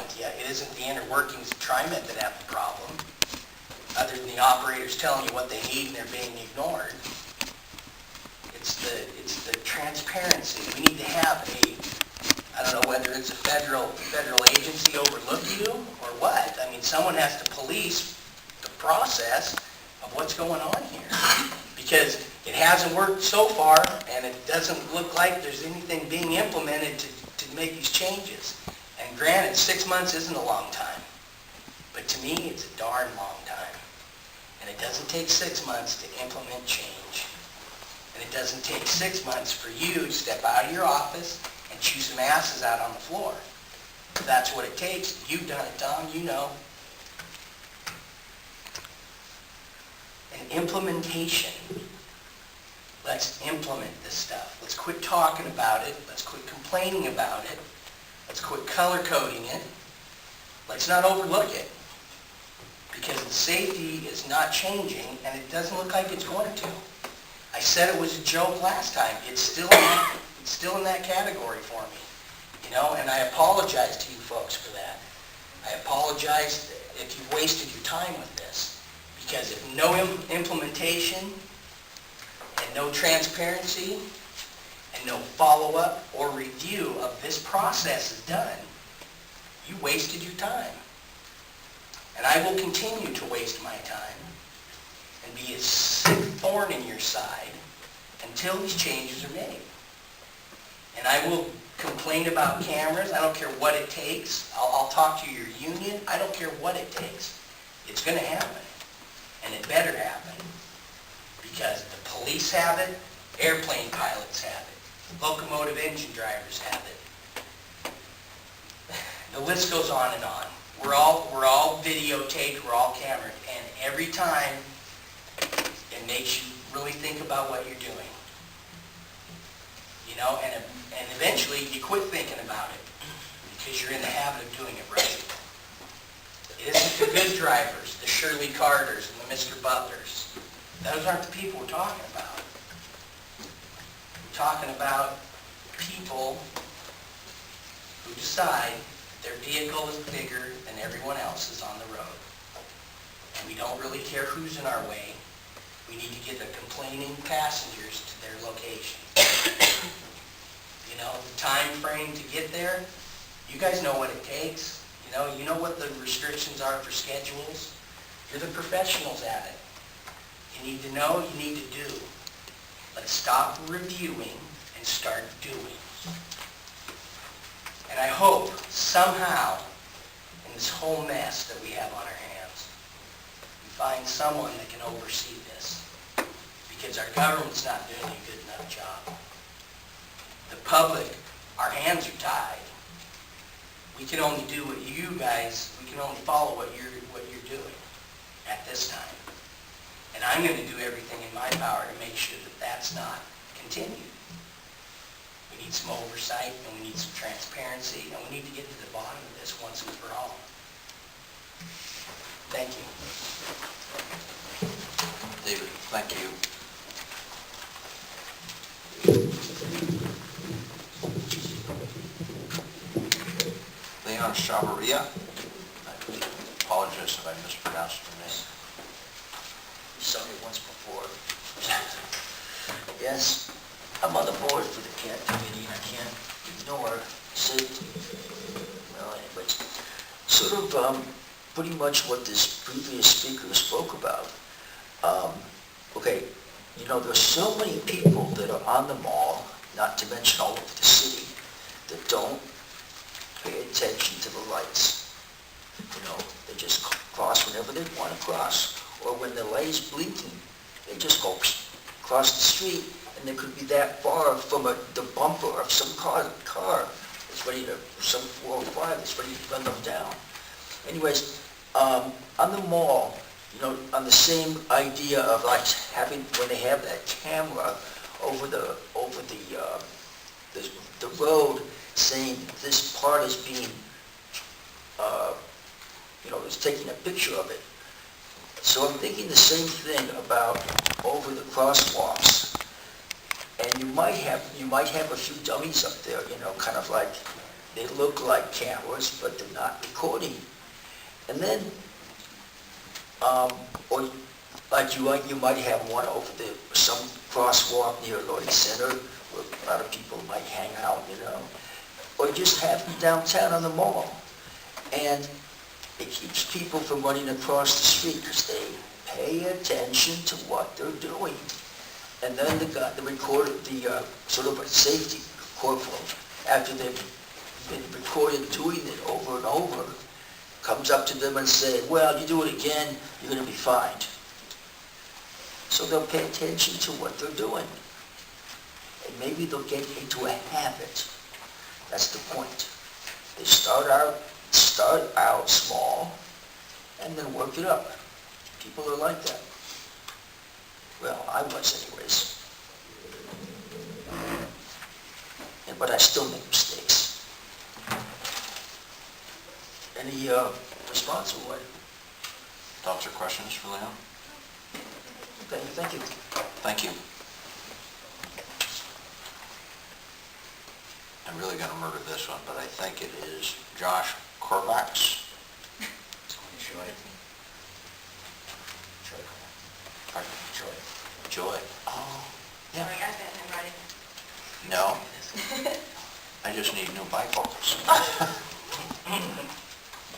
with you. It isn't the inner workings of TriMet that have the problem, other than the operators telling you what they need and they're being ignored. It's the transparency. We need to have I don't know whether it's a federal agency overlook you or what. I mean, someone has to police the process of what's going on here. Because it hasn't worked so far, and it doesn't look like there's anything being implemented to make these changes. And granted, 6 months isn't a long time, but to me, it's a darn long time. And it doesn't take 6 months to implement change. And it doesn't take 6 months for you to step out of your office and chew some asses out on the floor. That's what it takes. You've done it, Tom, you know. And implementation. Let's implement this stuff. Let's quit talking about it. Let's quit complaining about it. Let's quit color coding it. Let's not overlook it. Because the safety is not changing, and it doesn't look like it's going to. I said it was a joke last time. It's still in that category for me. You know, and I apologize to you folks for that. I apologize if you've wasted your time with this. Because if no implementation and no transparency and no follow-up or review of this process is done, you wasted your time. And I will continue to waste my time and be a sick thorn in your side until these changes are made. And I will complain about cameras. I don't care what it takes. I'll talk to your union. I don't care what it takes. It's going to happen. And it better happen. Because the police have it, airplane pilots have it, locomotive engine drivers have it. The list goes on and on. We're all videotaped, we're all cameraed, and every time it makes you really think about what you're doing. You know, and eventually you quit thinking about it because you're in the habit of doing it right. It isn't the good drivers, the Shirley Carters and the Mr. Butlers. Those aren't the people we're talking about. We're talking about people who decide their vehicle is bigger than everyone else's on the road. And we don't really care who's in our way. We need to get the complaining passengers to their location. You know, the time frame to get there, you guys know what it takes. You know what the restrictions are for schedules. You're the professionals at it. You need to know, you need to do. Let's stop reviewing and start doing. And I hope somehow in this whole mess that we have on our hands, we find someone that can oversee this. Because our government's not doing a good enough job. The public, our hands are tied. We can only do what you guys, we can only follow what you're doing at this time. And I'm going to do everything in my power to make sure that that's not continued. We need some oversight, and we need some transparency, and we need to get to the bottom of this once and for all. Thank you. David, thank you. Leon Chavarria. I apologize if I mispronounced your name. You saw me once before. Yes, I'm on the board for the CAT committee, and I can't ignore safety. Well, anyways, sort of pretty much what this previous speaker spoke about. Okay, you know, there's so many people that are on the mall, not to mention all over the city, that don't pay attention to the lights. You know, they just cross whenever they want to cross. Or when the light is blinking, they just go across the street, and they could be that far from the bumper of some car that's ready to, some 405 that's ready to run them down. Anyways, on the mall, you know, on the same idea of like having, when they have that camera over the road saying this part is being, you know, it's taking a picture of it. So I'm thinking the same thing about over the crosswalks. And you might have a few dummies up there, you know, kind of like they look like cameras, but they're not recording. And then, or like you might have one over there, some crosswalk near Lloyd Center, where a lot of people might hang out, you know. Or just have them downtown on the mall. And it keeps people from running across the street because they pay attention to what they're doing. And then the recorder, the sort of a safety corporal, after they've been recorded doing it over and over, comes up to them and say, well, you do it again, you're going to be fined. So they'll pay attention to what they're doing. And maybe they'll get into a habit. That's the point. They start out small and then work it up. People are like that. Well, I was anyways. But I still make mistakes. Any response or what? Thoughts or questions for Leon? Thank you. Thank you. I'm really going to murder this one, but I think it is Josh Korbacks. Pardon? Joy. Oh, yeah. Sorry, I've been handwriting. No. I just need new bifocals.